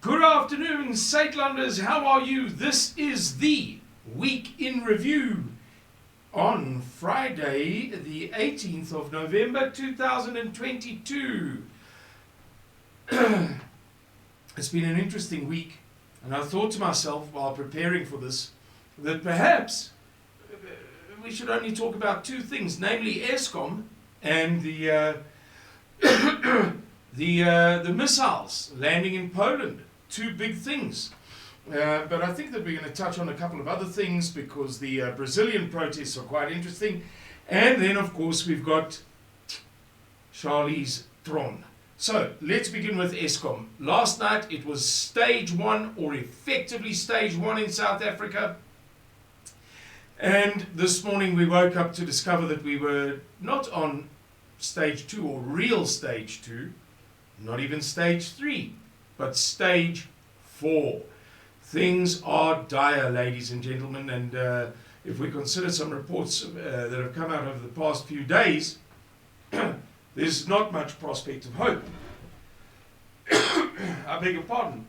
Good afternoon, Suidlanders. How are you? This is the Week in Review on Friday, the 18th of November 2022. It's been an interesting week, and I thought to myself while preparing for this that perhaps we should only talk about two things, namely Eskom and the missiles landing in Poland. Two big things. But I think that we're going to touch on a couple of other things because the Brazilian protests are quite interesting. And then, of course, we've got Charlize Theron. So, let's begin with Eskom. Last night, it was stage one, or effectively stage one in South Africa. And this morning, we woke up to discover that we were not on stage two, or real stage two, not even stage three, but stage 4. Things are dire, ladies and gentlemen, and if we consider some reports that have come out over the past few days, there's not much prospect of hope. I beg your pardon.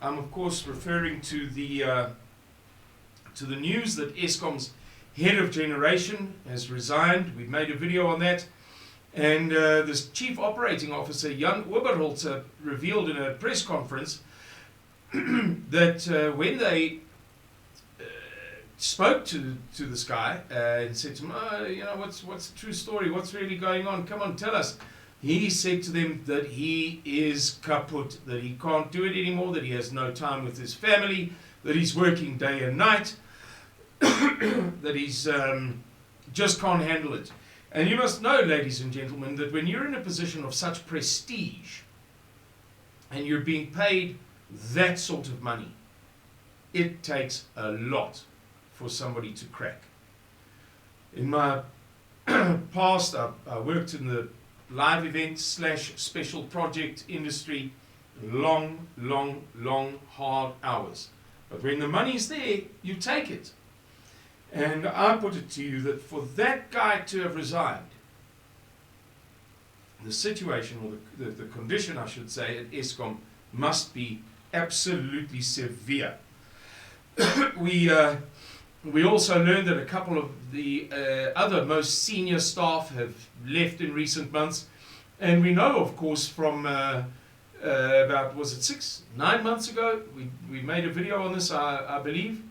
I'm of course referring to the news that Eskom's head of generation has resigned. We've made a video on that. And this chief operating officer, Jan Oberholzer, revealed in a press conference that when they spoke to this guy and said to him, what's the true story? What's really going on? Come on, tell us. He said to them that he is kaput, that he can't do it anymore, that he has no time with his family, that he's working day and night, that he's just can't handle it. And you must know, ladies and gentlemen, that when you're in a position of such prestige and you're being paid that sort of money, it takes a lot for somebody to crack. In my past, I worked in the live event / special project industry, long, hard hours. But when the money's there, you take it. And I put it to you that for that guy to have resigned, the situation, or the condition, I should say, at Eskom must be absolutely severe. We also learned that a couple of the other most senior staff have left in recent months. And we know, of course, from about, was it 9 months ago, we made a video on this, I believe.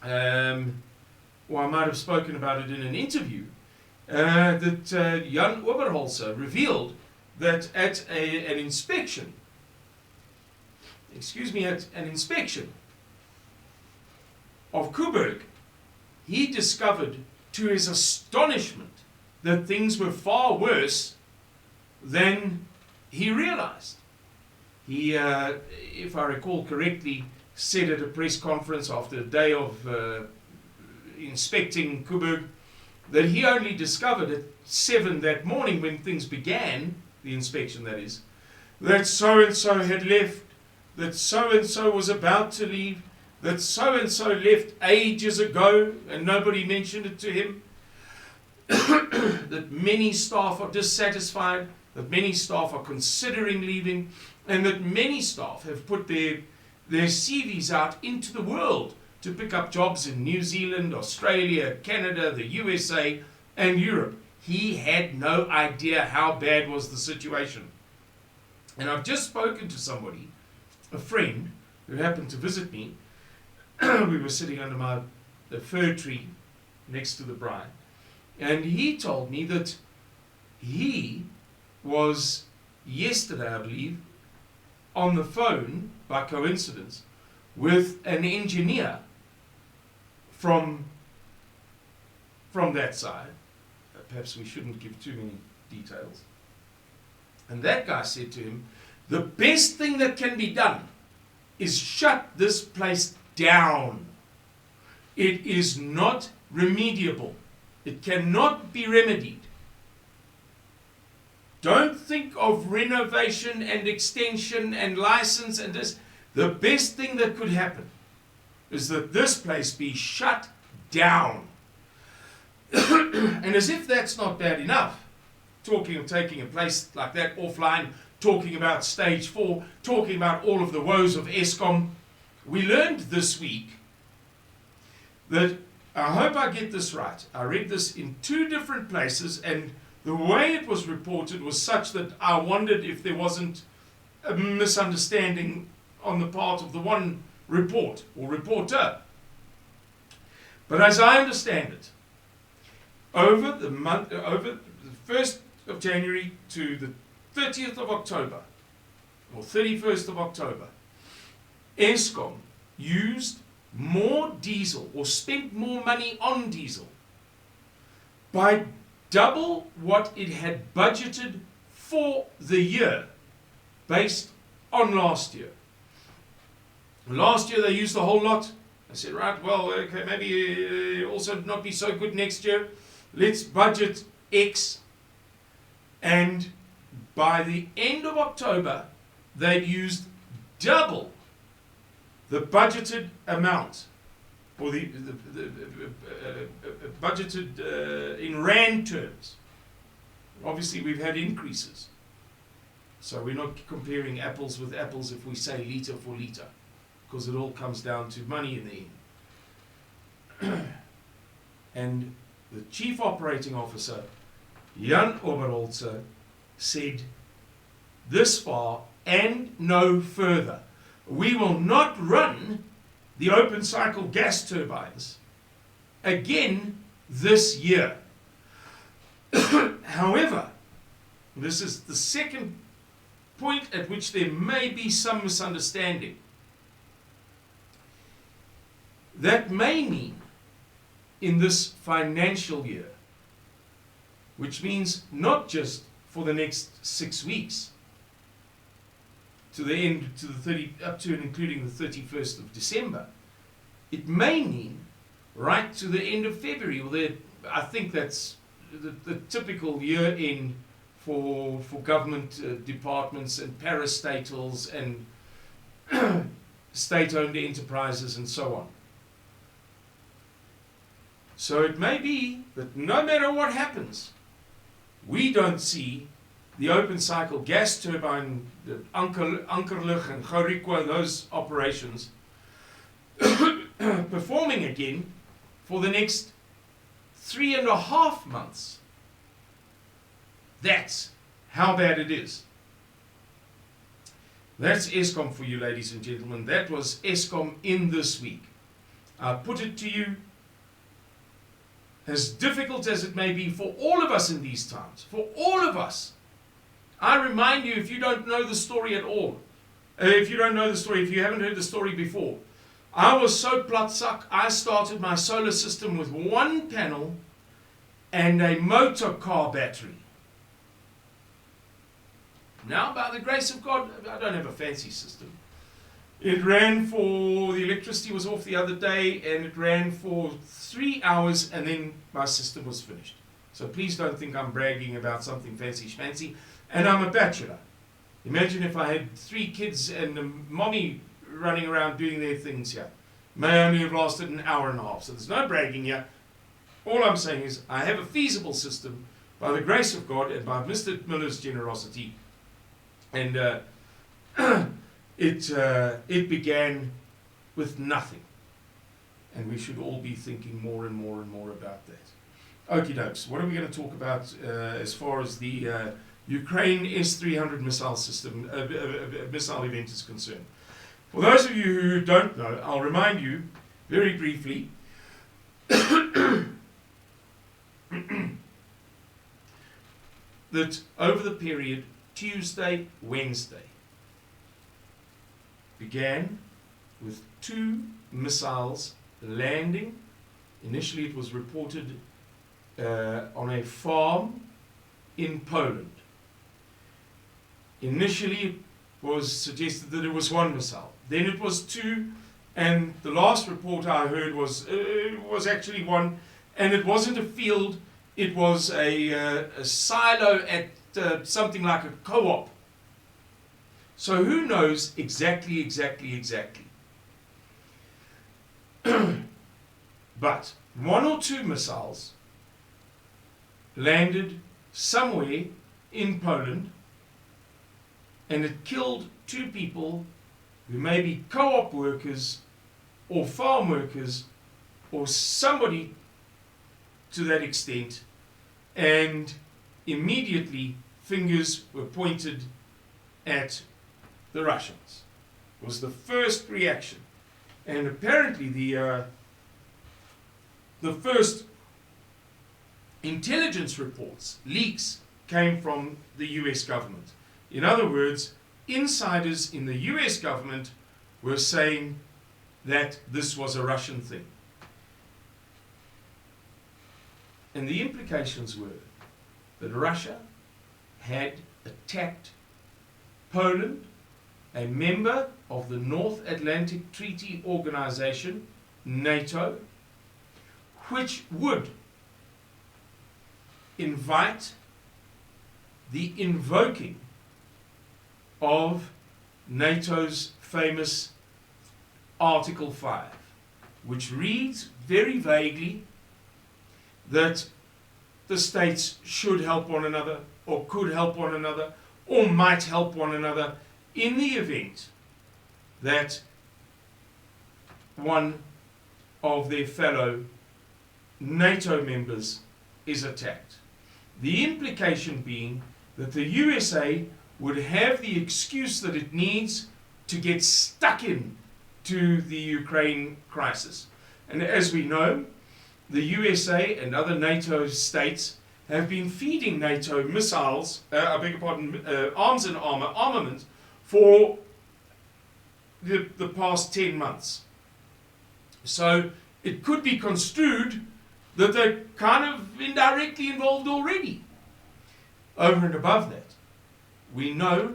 Or I might have spoken about it in an interview, that Jan Oberholzer revealed that at an inspection of Coburg, he discovered, to his astonishment, that things were far worse than he realized. He, if I recall correctly, said at a press conference after a day of inspecting Coburg that he only discovered at 7 that morning, when things began, the inspection that is, that so-and-so had left, that so-and-so was about to leave, that so-and-so left ages ago and nobody mentioned it to him, that many staff are dissatisfied, that many staff are considering leaving, and that many staff have put their CVs out into the world to pick up jobs in New Zealand, Australia, Canada, the USA, and Europe. He had no idea how bad was the situation. And I've just spoken to somebody, a friend, who happened to visit me. We were sitting under the fir tree next to the bride. And he told me that he was, yesterday, I believe, on the phone, by coincidence, with an engineer from that side. Perhaps we shouldn't give too many details. And that guy said to him, the best thing that can be done is shut this place down. It is not remediable. It cannot be remedied. Don't think of renovation and extension and license and this. The best thing that could happen is that this place be shut down. And as if that's not bad enough, talking of taking a place like that offline, talking about stage 4, talking about all of the woes of Eskom. We learned this week that, I hope I get this right, I read this in 2 different places, and the way it was reported was such that I wondered if there wasn't a misunderstanding on the part of the one report or reporter. But as I understand it, over the 1st of January to the 30th of October, or 31st of October, Eskom used more diesel, or spent more money on diesel, by double what it had budgeted for the year, based on last year. Last year they used the whole lot. I said, right, well, okay, maybe also not be so good next year. Let's budget X. And by the end of October, they'd used double the budgeted amount, or the budgeted in rand terms. Obviously, we've had increases. So we're not comparing apples with apples if we say litre for litre, because it all comes down to money in the end. And the Chief Operating Officer, Jan Oberholzer, said, this far and no further. We will not run the open cycle gas turbines again this year. However, this is the second point at which there may be some misunderstanding. That may mean in this financial year, which means not just for the next 6 weeks, to the end, to the 30, up to and including the 31st of December. It may mean right to the end of February. Well, I think that's the typical year end for government departments and parastatals and state-owned enterprises and so on. So it may be that no matter what happens, we don't see the open cycle gas turbine, the Ankerlig and Gorikwa, those operations, performing again for the next 3.5 months. That's how bad it is. That's Eskom for you, ladies and gentlemen. That was Eskom in this week. I put it to you, as difficult as it may be for all of us in these times, for all of us. I remind you, if you don't know the story at all, if you haven't heard the story before, I was so platsak, I started my solar system with 1 panel and a motor car battery. Now, by the grace of God, I don't have a fancy system. It ran for, the electricity was off the other day, and it ran for 3 hours, and then my system was finished. So please don't think I'm bragging about something fancy. And I'm a bachelor. Imagine if I had 3 kids and a mommy running around doing their things here. May only have lasted 1.5 hours. So there's no bragging here. All I'm saying is I have a feasible system by the grace of God and by Mr. Miller's generosity. And it began with nothing. And we should all be thinking more and more and more about that. Okie dokes. What are we going to talk about as far as the Ukraine S-300 missile system, missile event is concerned? For those of you who don't know, I'll remind you very briefly that over the period Tuesday, Wednesday, began with 2 missiles landing. Initially it was reported on a farm in Poland. Initially it was suggested that it was 1 missile. Then it was 2, and the last report I heard was actually 1, and it wasn't a field, it was a silo at something like a co-op. So who knows exactly. But 1 or 2 missiles landed somewhere in Poland, and it killed 2 people who may be co-op workers or farm workers or somebody to that extent, and immediately fingers were pointed at the Russians. It was the first reaction. And apparently the first intelligence reports, leaks, came from the US government. In other words, insiders in the US government were saying that this was a Russian thing. And the implications were that Russia had attacked Poland, a member of the North Atlantic Treaty Organization, NATO, which would invite the invoking of NATO's famous Article 5, which reads very vaguely that the states should help one another, or could help one another, or might help one another in the event that one of their fellow NATO members is attacked. The implication being that the USA would have the excuse that it needs to get stuck in to the Ukraine crisis. And as we know, the USA and other NATO states have been feeding NATO missiles, arms and armament for the past 10 months. So it could be construed that they're kind of indirectly involved already. Over and above that, we know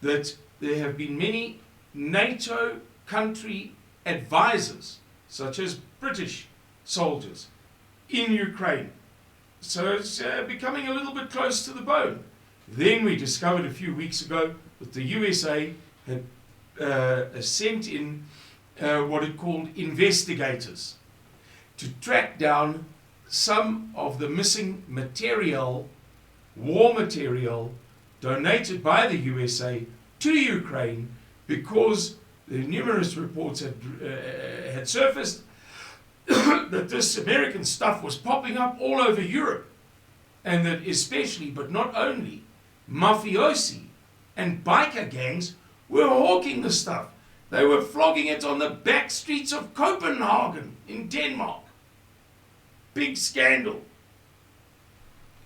that there have been many NATO country advisors, such as British soldiers, in Ukraine. So it's becoming a little bit close to the bone. Then we discovered a few weeks ago that the USA had sent in what it called investigators to track down some of the missing material, war material, donated by the USA to Ukraine, because the numerous reports had surfaced that this American stuff was popping up all over Europe, and that especially, but not only, mafiosi and biker gangs were hawking the stuff. They were flogging it on the back streets of Copenhagen in Denmark. Big scandal.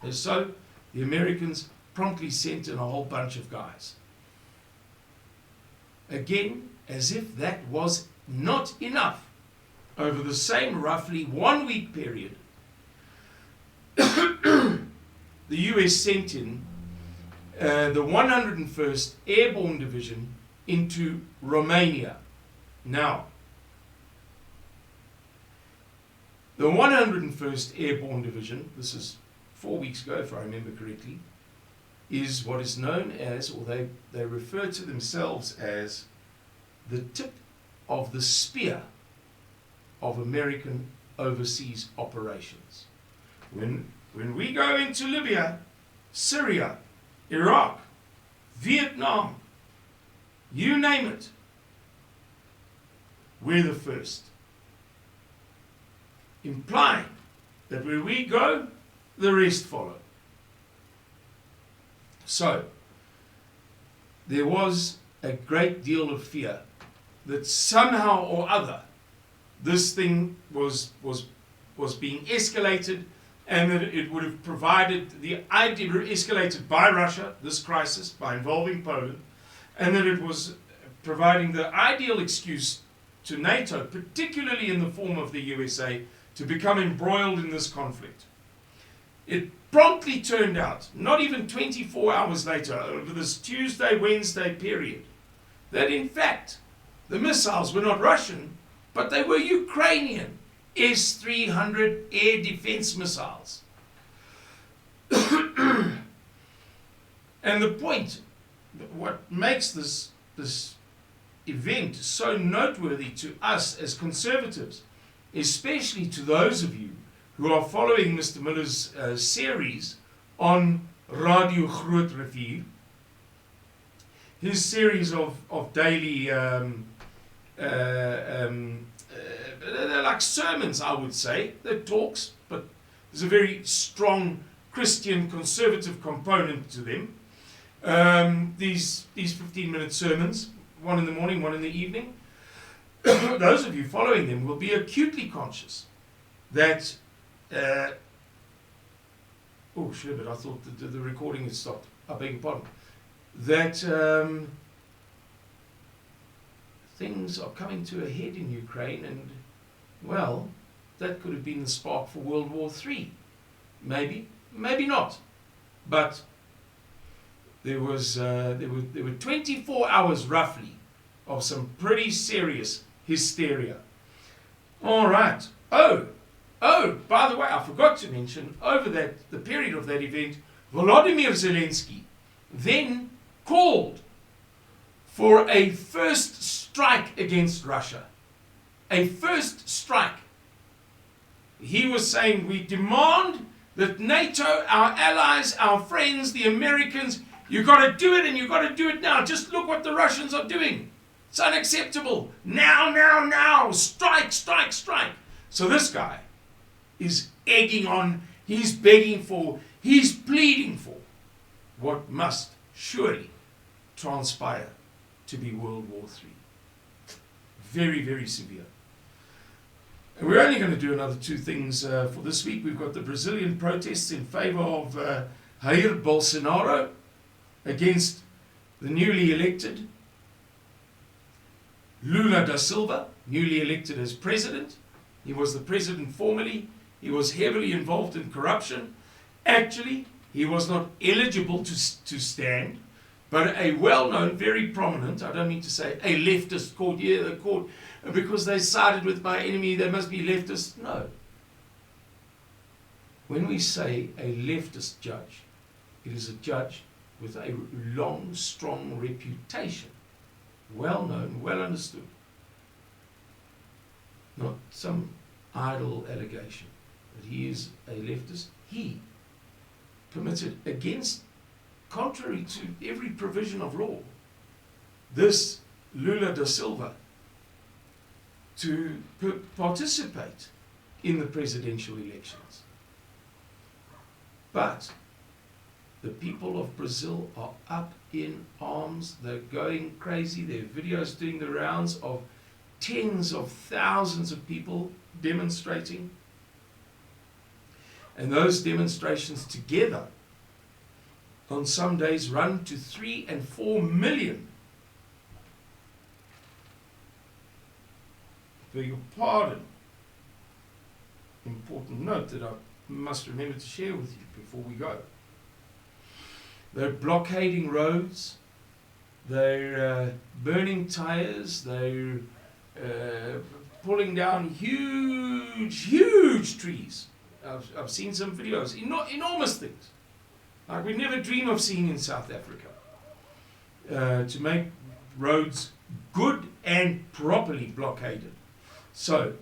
And so the Americans promptly sent in a whole bunch of guys. Again, as if that was not enough, over the same roughly 1 week period, the US sent in the 101st Airborne Division into Romania. Now, the 101st Airborne Division, this is 4 weeks ago if I remember correctly, is what is known as, or they refer to themselves as, the tip of the spear of American overseas operations. When we go into Libya, Syria, Iraq, Vietnam, you name it, we're the first. Implying that where we go, the rest follow. So, there was a great deal of fear that somehow or other this thing was being escalated, and that it would have provided the idea, escalated by Russia, this crisis, by involving Poland, and that it was providing the ideal excuse to NATO, particularly in the form of the USA, to become embroiled in this conflict. It promptly turned out, not even 24 hours later, over this Tuesday, Wednesday period, that in fact, the missiles were not Russian, but they were Ukrainian S-300 air defense missiles. And the point, what makes this event so noteworthy to us as conservatives, especially to those of you who are following Mr. Miller's series on Radio Groot Rivier. His series of daily, they're like sermons, I would say. They're talks, but there's a very strong Christian conservative component to them. These 15-minute sermons, one in the morning, one in the evening. Those of you following them will be acutely conscious that oh, sure, but I thought the recording had stopped. I beg your pardon. That things are coming to a head in Ukraine, and, well, that could have been the spark for World War III. Maybe, maybe not. But there were 24 hours, roughly, of some pretty serious hysteria. All right. Oh, by the way, I forgot to mention, over the period of that event, Volodymyr Zelensky then called for a first strike against Russia. A first strike. He was saying, we demand that NATO, our allies, our friends, the Americans, you've got to do it, and you've got to do it now. Just look what the Russians are doing. It's unacceptable. Now. Strike. So this guy is egging on, he's begging for, he's pleading for what must surely transpire to be World War III. Very, very severe. And we're only going to do another two things for this week. We've got the Brazilian protests in favor of Jair Bolsonaro against the newly elected Lula da Silva, newly elected as president. He was the president formerly. He was heavily involved in corruption. Actually, he was not eligible to stand, but a well-known, very prominent, I don't mean to say a leftist court, the court, because they sided with my enemy, they must be leftist. No. When we say a leftist judge, it is a judge with a long, strong reputation, well-known, well understood. Not some idle allegation that he is a leftist. He permitted, against, contrary to every provision of law, this Lula da Silva to participate in the presidential elections. But the people of Brazil are up in arms. They're going crazy. There are videos doing the rounds of tens of thousands of people demonstrating. And those demonstrations together on some days run to 3 and 4 million. Beg your pardon. Important note that I must remember to share with you before we go. They're blockading roads, they're burning tires, they're pulling down huge trees. I've seen some videos, enormous things, like we never dream of seeing in South Africa, to make roads good and properly blockaded. So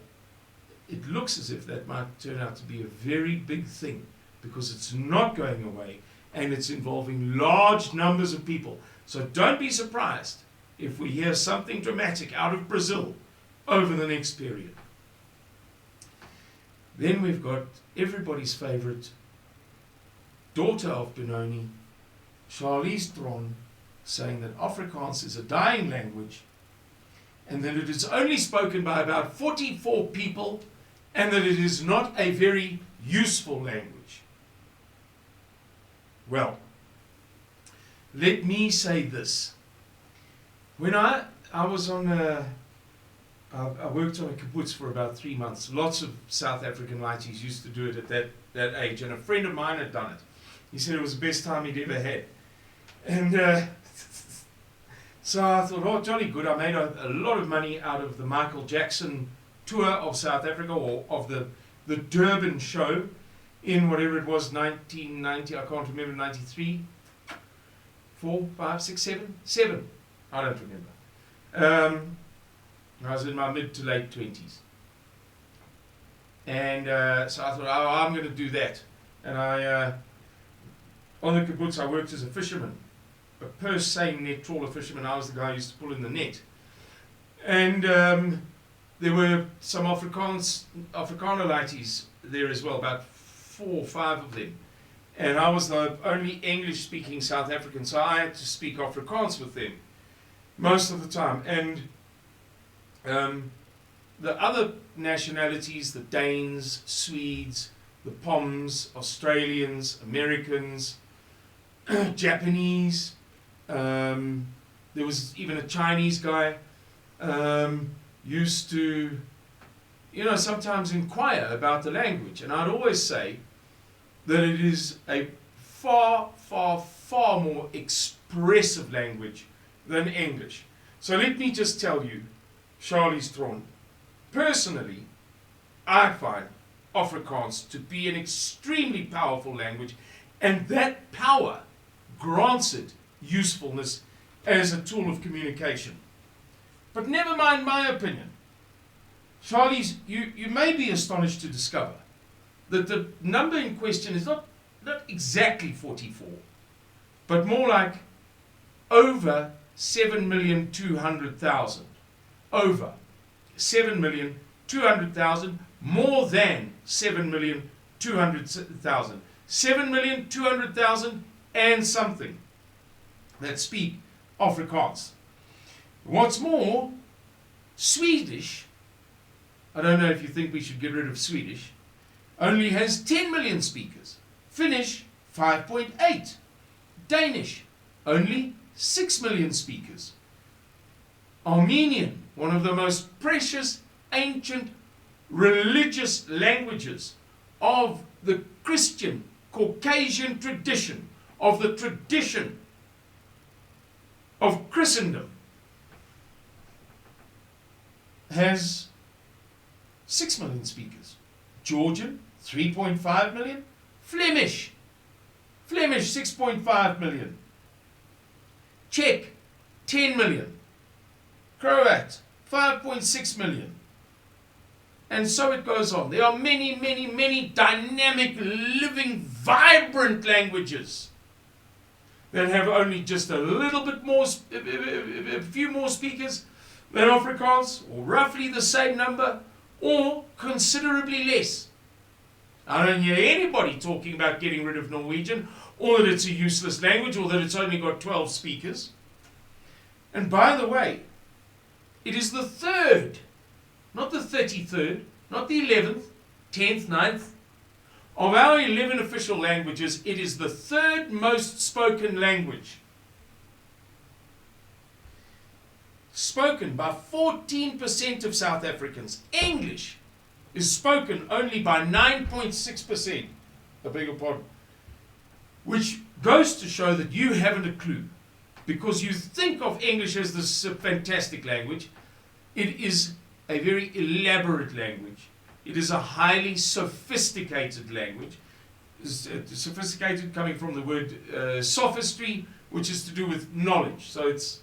it looks as if that might turn out to be a very big thing, because it's not going away and it's involving large numbers of people. So don't be surprised if we hear something dramatic out of Brazil over the next period. Then we've got everybody's favorite daughter of Benoni, Charlize Theron, saying that Afrikaans is a dying language and that it is only spoken by about 44 people and that it is not a very useful language. Well, let me say this. When I was on I worked on a kibbutz for about 3 months. Lots of South African lighties used to do it at that age, and a friend of mine had done it. He said it was the best time he'd ever had. And so I thought, oh, jolly good. I made a lot of money out of the Michael Jackson tour of South Africa, or of the Durban show in whatever it was, 1990, I can't remember, 93, 4, 5, 6, 7, 7, I don't remember. I was in my mid to late 20s. And so I thought, oh, I'm going to do that. And I on the kibbutz, I worked as a fisherman, a purse seine net trawler fisherman. I was the guy who used to pull in the net. And there were some Afrikanerites there as well, about 4 or 5 of them. And I was the only English-speaking South African, so I had to speak Afrikaans with them most of the time. And the other nationalities, the Danes, Swedes, the Poms, Australians, Americans, Japanese, there was even a Chinese guy, used to, sometimes inquire about the language. And I'd always say that it is a far, far, far more expressive language than English. So let me just tell you, Charlize Theron, personally, I find Afrikaans to be an extremely powerful language, and that power grants it usefulness as a tool of communication. But never mind my opinion. Charlize, you may be astonished to discover that the number in question is not exactly 44, but more like over 7,200,000. Over 7,200,000, more than 7,200,000. 7,200,000 and something that speak Afrikaans. What's more, Swedish, I don't know if you think we should get rid of Swedish, only has 10 million speakers. Finnish, 5.8. Danish, only 6 million speakers. Armenian, one of the most precious, ancient, religious languages of the Christian, Caucasian tradition, of the tradition of Christendom, has 6 million speakers. Georgian, 3.5 million. Flemish, 6.5 million. Czech, 10 million. Croat, 5.6 million. And so it goes on. There are many, many, many dynamic, living, vibrant languages that have only just a little bit more, a few more speakers than Afrikaans, or roughly the same number, or considerably less. I don't hear anybody talking about getting rid of Norwegian, or that it's a useless language, or that it's only got 12 speakers. And by the way, it is the third, not the 33rd, not the 11th, 10th, 9th, of our 11 official languages, it is the third most spoken language. Spoken by 14% of South Africans. English is spoken only by 9.6%. I beg your pardon. Which goes to show that you haven't a clue. Because you think of English as this fantastic language. It is a very elaborate language. It is a highly sophisticated language. Sophisticated coming from the word sophistry, which is to do with knowledge. So it's...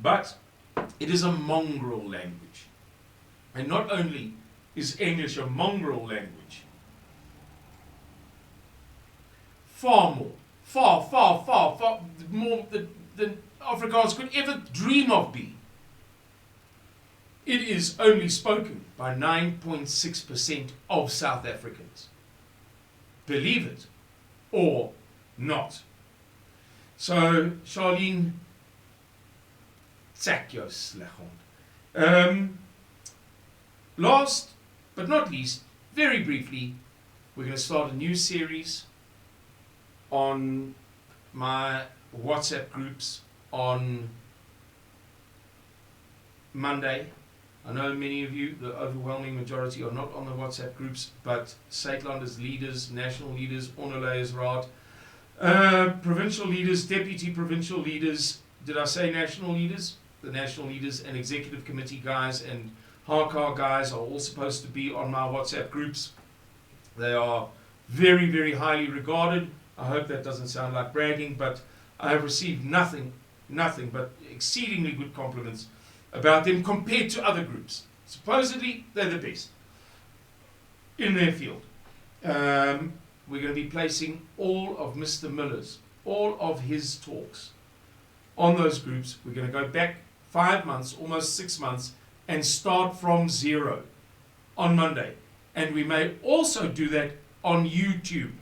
But it is a mongrel language. And not only is English a mongrel language, far more than Afrikaans could ever dream of being. It is only spoken by 9.6% of South Africans. Believe it or not. So, Charlene, zak jou sleghond. Last but not least, very briefly, we're going to start a new series on my WhatsApp groups on Monday. I know many of you, the overwhelming majority, are not on the WhatsApp groups, but Suidlanders leaders, national leaders, Onderleiersraad, provincial leaders, deputy provincial leaders, did I say national leaders? The national leaders and executive committee guys and Harkar guys are all supposed to be on my WhatsApp groups. They are very, very highly regarded. I hope that doesn't sound like bragging, but I have received nothing but exceedingly good compliments about them compared to other groups. Supposedly, they're the best. in their field. We're going to be placing all of Mr. Miller's, all of his talks on those groups. We're going to go back 5 months, almost 6 months, and start from zero on Monday. And we may also do that on YouTube.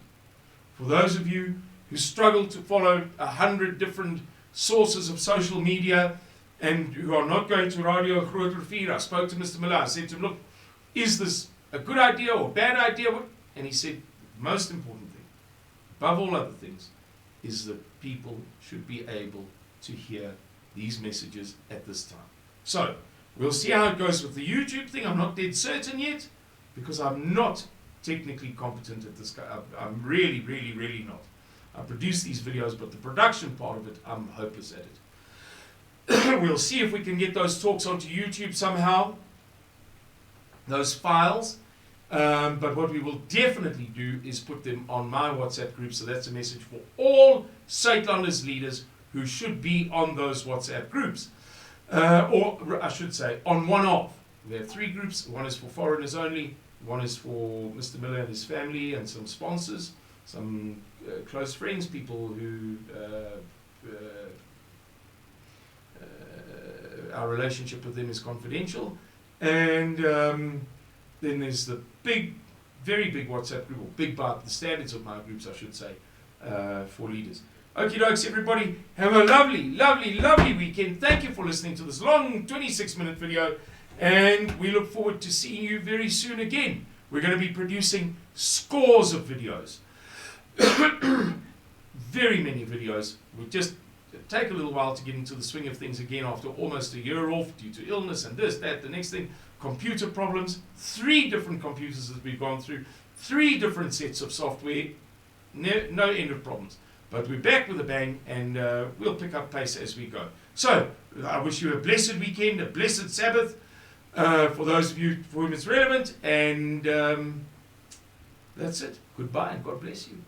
For those of you who struggle to follow 100 different sources of social media and who are not going to Radio Groot Rivier, I spoke to Mr. Miller. I said to him, look, is this a good idea or a bad idea? And he said, the most important thing, above all other things, is that people should be able to hear these messages at this time. So, we'll see how it goes with the YouTube thing. I'm not dead certain yet, because I'm not technically competent at this. I'm really, really, really not. I produce these videos, but the production part of it, I'm hopeless at it. We'll see if we can get those talks onto YouTube somehow, those files. But what we will definitely do is put them on my WhatsApp group. So that's a message for all Suidlanders leaders who should be on those WhatsApp groups. Or I should say, on one of. We have 3 groups. One is for foreigners only. One is for Mr. Miller and his family and some sponsors, some close friends, people who our relationship with them is confidential. And then there's the big, very big WhatsApp group, or big by the standards of my groups, I should say, for leaders. Okie dokes, everybody. Have a lovely, lovely, lovely weekend. Thank you for listening to this long 26-minute video. And we look forward to seeing you very soon again. We're going to be producing scores of videos. Very many videos. We just take a little while to get into the swing of things again after almost a year off due to illness and this, that, the next thing. Computer problems. 3 different computers that we've gone through. 3 different sets of software. No end of problems. But we're back with a bang, and we'll pick up pace as we go. So, I wish you a blessed weekend, a blessed Sabbath, for those of you for whom it's relevant, and that's it. Goodbye, and God bless you.